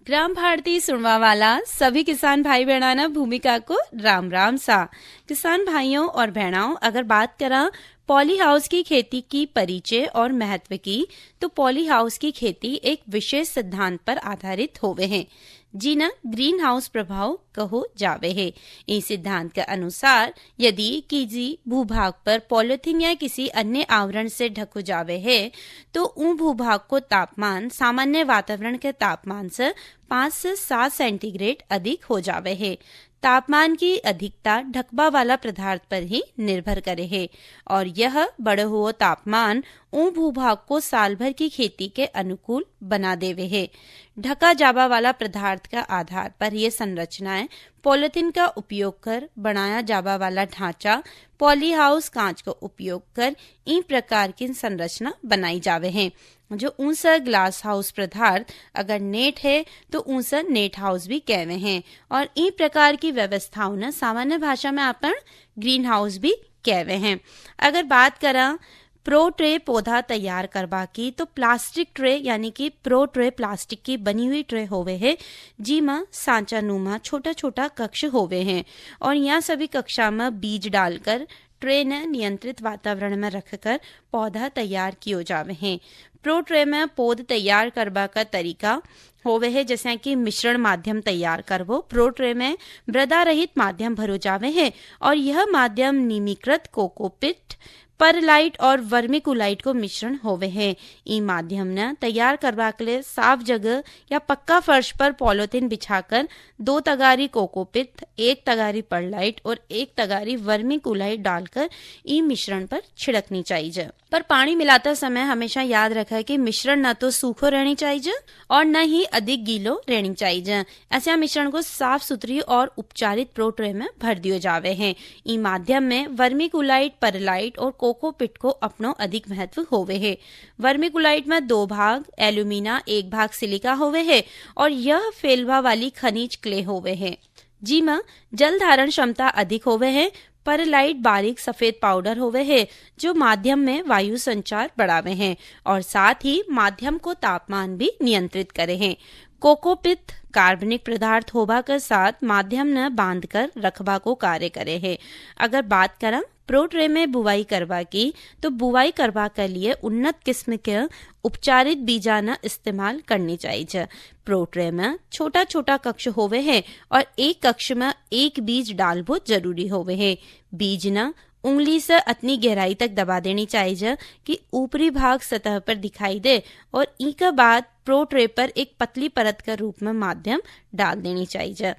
ग्राम भारती सुनवा वाला सभी किसान भाई बहना भूमिका को राम राम सा। किसान भाइयों और बहनाओं, अगर बात करा पॉली हाउस की खेती की परिचय और महत्व की, तो पॉली हाउस की खेती एक विशेष सिद्धांत पर आधारित होवे हैं, जिन्हें ग्रीन हाउस प्रभाव कहो जावे है। इस सिद्धांत के अनुसार यदि किसी भूभाग पर पॉलिथीन या किसी अन्य आवरण से ढको जावे है, तो उन भूभाग को तापमान सामान्य वातावरण के तापमान से 5 से 7 सेंटीग्रेड अधिक हो जावे है। तापमान की अधिकता ढकबा वाला पदार्थ पर ही निर्भर करे है और यह बढ़े हुआ तापमान ऊं भूभाग को साल भर की खेती के अनुकूल बना देवे है। ढका जावा वाला पदार्थ का आधार पर ये संरचनाएं पॉलिथीन का उपयोग कर बनाया जावा वाला ढांचा पॉली हाउस कांच का उपयोग कर इन प्रकार की संरचना बनाई जावे हैं। जो ऊंसा ग्लास हाउस पदार्थ अगर नेट है तो ऊंसा नेट हाउस भी कहवे हैं और इन प्रकार की व्यवस्थाओं ने सामान्य भाषा में अपन ग्रीन हाउस भी कहवे हैं। अगर बात करा प्रो ट्रे पौधा तैयार करवा की, तो प्लास्टिक ट्रे यानी कि प्रो ट्रे प्लास्टिक की बनी हुई ट्रे होवे है, जिमा सांचा नुमा छोटा छोटा कक्ष होवे हैं और यहाँ सभी कक्षा में बीज डालकर ट्रे ने नियंत्रित वातावरण में रखकर पौधा तैयार किए जावे हैं। प्रो ट्रे में पौध तैयार करवा का तरीका होवे है जैसे कि मिश्रण माध्यम तैयार करवो। प्रो ट्रे में मृदा रहित माध्यम भरो जावे है और यह माध्यम निमीकृत कोकोपीट, परलाइट और वर्मिकुलाइट को मिश्रण होवे है। ई माध्यम ने तैयार करवा के लिए साफ जगह या पक्का फर्श पर पॉलिथीन बिछाकर 2 तगारी कोकोपीट, 1 तगारी परलाइट और 1 तगारी वर्मिकुलाइट डालकर ई मिश्रण पर छिड़कनी चाहिए। पर पानी मिलाते समय हमेशा याद रखा है कि मिश्रण न तो सूखो रहनी चाहिए और न ही अधिक गीलो रहनी चाहिए। ऐसे मिश्रण को साफ सुथरी और उपचारित प्रो ट्रे में भर दिए जावे हैं। ई माध्यम में वर्मिकुलाइट, परलाइट और कोकोपीट को अपनो अधिक महत्व होवे है। वर्मिकुलाइट में 2 भाग एल्यूमिना, 1 भाग सिलिका होवे है और यह फैलवा वाली खनिज क्ले होवे है, जिमा जल धारण क्षमता अधिक होवे है। परलाइट बारीक सफेद पाउडर होवे है जो माध्यम में वायु संचार बढ़ावे हैं और साथ ही माध्यम को तापमान भी नियंत्रित करे हैं। कोकोपीट कार्बनिक पदार्थ होबा के साथ माध्यम न बांध कर रखबा को कार्य करे है। अगर बात करें प्रो ट्रे में बुवाई करवा की, तो बुवाई करवा के लिए उन्नत किस्म के उपचारित बीजा न इस्तेमाल करनी चाहिए। प्रो ट्रे में छोटा छोटा कक्ष होवे है और एक कक्ष में एक बीज डालबो जरूरी होवे है। बीज न उंगली से इतनी गहराई तक दबा देनी चाहिए कि ऊपरी भाग सतह पर दिखाई दे और इसके बाद प्रो ट्रे पर एक पतली परत के रूप में माध्यम डाल देनी चाहिए।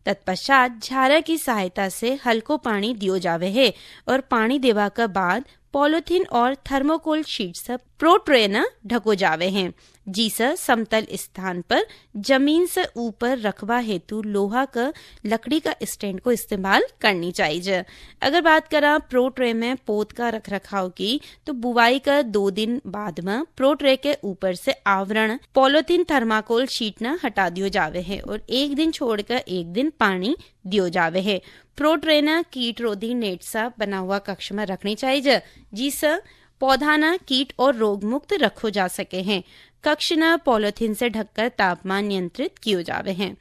तत्पश्चात झारा की सहायता से हल्को पानी दियो जावे है और पानी देवा के बाद पॉलिथीन और थर्मोकोल शीट से प्रो ट्रे न ढको जावे हैं, जिसे समतल स्थान पर जमीन से ऊपर रखवा हेतु लोहा का लकड़ी का स्टैंड को इस्तेमाल करनी चाहिए। अगर बात करा प्रो ट्रे में पौध का रख रखाव की, तो बुवाई का 2 दिन बाद में प्रो ट्रे के ऊपर से आवरण पॉलिथीन थर्माकोल शीट न हटा दियो जावे है और 1 दिन छोड़कर 1 दिन पानी दियो जावे है। प्रो ट्रे न कीट रोधी नेट सा बना हुआ कक्ष में रखनी चाहिए, जिससे पौधा न कीट और रोग मुक्त रखो जा सके हैं। कक्ष न पॉलिथीन से ढककर तापमान नियंत्रित किए जावे हैं।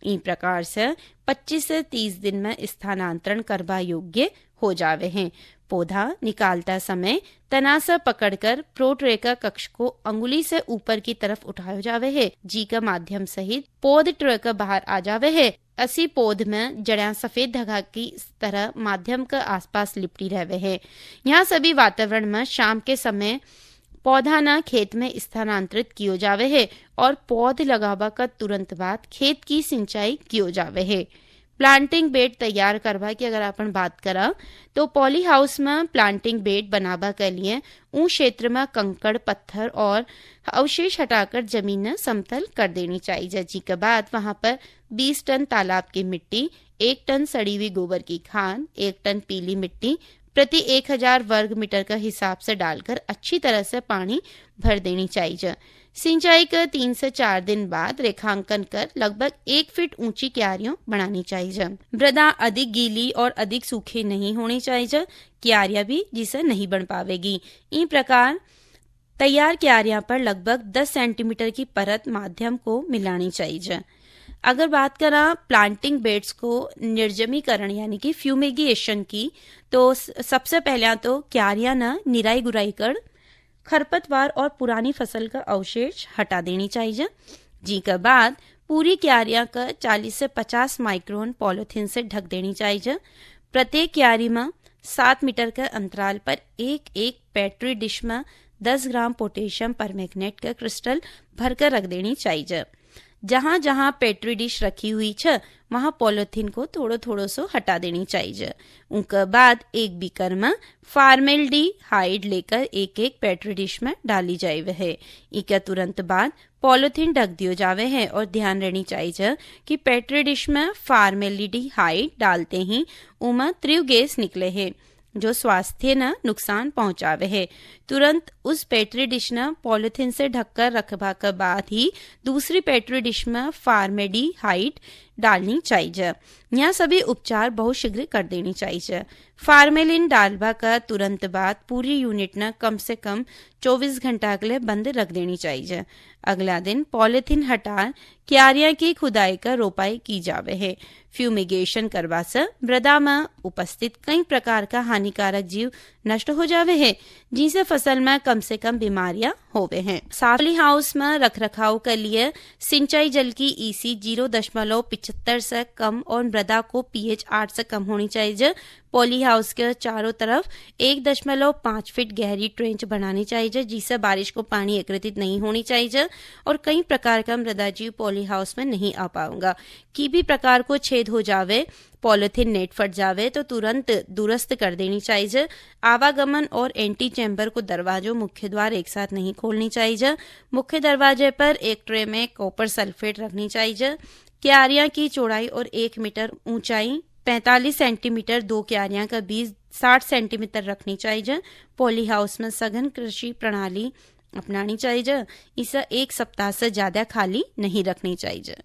इस प्रकार से 25 से 30 दिन में स्थानांतरण करवा योग्य हो जावे हैं। पौधा निकालता समय तना से पकड़कर प्रो ट्रे का कक्ष को अंगुली से ऊपर की तरफ उठाया जावे है, जी का माध्यम सहित पौध ट्रे का बाहर आ जावे है। असी पौध में जड़ियां सफेद धागा की तरह माध्यम के आसपास लिपटी रहवे है। यहाँ सभी वातावरण में शाम के समय पौधा न खेत में स्थानांतरित कियो जावे है और पौध लगावा का तुरंत बाद खेत की सिंचाई कियो जावे है। प्लांटिंग बेड तैयार करवा की अगर अपन बात करा, तो पॉली हाउस में प्लांटिंग बेड बनावा के लिए उन क्षेत्र में कंकड़, पत्थर और अवशेष हटाकर जमीन न समतल कर देनी चाहिए। जी के बाद वहां पर 20 टन तालाब की मिट्टी, 1 टन सड़ी हुई गोबर की खाद, 1 टन पीली मिट्टी प्रति 1000 वर्ग मीटर का हिसाब से डालकर अच्छी तरह से पानी भर देनी चाहिए। सिंचाई कर 3 से 4 दिन बाद रेखांकन कर लगभग 1 फीट ऊंची क्यारियों बनानी चाहिए। मृदा अधिक गीली और अधिक सूखी नहीं होनी चाहिए, क्यारियां भी जिसे नहीं बन पावेगी। इस प्रकार तैयार क्यारियां पर लगभग 10 सेंटीमीटर की परत माध्यम को मिलानी चाहिए। अगर बात करा प्लांटिंग बेड्स को निर्जमीकरण यानी कि फ्यूमिगेशन की, तो सबसे पहले तो क्यारियां न निराई गुराई कर खरपतवार और पुरानी फसल का अवशेष हटा देनी चाहिए। जी के बाद पूरी क्यारियां का 40 से 50 माइक्रोन पॉलिथीन से ढक देनी चाहिए। प्रत्येक क्यारी में 7 मीटर के अंतराल पर एक एक पेट्री डिश में 10 ग्राम पोटेशियम परमैंगनेट का क्रिस्टल भरकर रख देनी चाहिए। जहां जहां पेट्री डिश रखी हुई है वहां पॉलिथीन को थोड़ो थोड़ो सो हटा देनी चाहिए। उनके बाद एक बीकर में फार्मेल्डिहाइड लेकर एक एक पेट्री डिश में डाली जाए है। इसके तुरंत बाद पॉलिथीन ढक दियो जावे है और ध्यान रहनी चाहिए कि पेट्री डिश में फार्मेल्डिहाइड डालते ही उमा तीव्र गैस निकले है जो स्वास्थ्य न नुकसान पहुंचावे है। तुरंत उस पेट्री डिश न पॉलिथीन से ढककर रखवा के बाद ही दूसरी पेट्री डिश में फार्मेल्डिहाइड डालनी चाहिए। यह सभी उपचार बहुत शीघ्र कर देनी चाहिए। फार्मेलिन डालवा का तुरंत बाद पूरी यूनिट न कम से कम 24 घंटा के लिए बंद रख देनी चाहिए। अगला दिन पॉलिथीन हटा क्यारियां की खुदाई कर रोपाई की जावे है। फ्यूमिगेशन करवा से मृदा में उपस्थित कई प्रकार का हानिकारक जीव नष्ट हो जावे है, जिनसे फसल में कम से कम बीमारियां होवे हैं। पॉली हाउस में रख रखाव के लिए सिंचाई जल की EC 0.75 से कम और मृदा को pH 8 से कम होनी चाहिए। पॉली हाउस के चारों तरफ 1.5 फीट गहरी ट्रेंच बनानी चाहिए, जिससे बारिश को पानी एकत्रित नहीं होनी चाहिए और कई प्रकार का मृदा जीव पॉली हाउस में नहीं आ पाऊंगा। किसी भी प्रकार को छेद हो जावे, पॉलिथीन नेट फट जावे तो तुरंत दुरुस्त कर देनी चाहिए। आवागमन और एंटी चैम्बर को दरवाजों मुख्य द्वार एक साथ नहीं खोलनी चाहिए। मुख्य दरवाजे पर एक ट्रे में कॉपर सल्फेट रखनी चाहिए। क्यारियां की चौड़ाई और 1 मीटर ऊंचाई 45 सेंटीमीटर, 2 क्यारियां का बीज 60 सेंटीमीटर रखनी चाहिए। पॉली हाउस में सघन कृषि प्रणाली अपनानी चाहिए। इसे 1 सप्ताह से ज्यादा खाली नहीं रखनी चाहिए।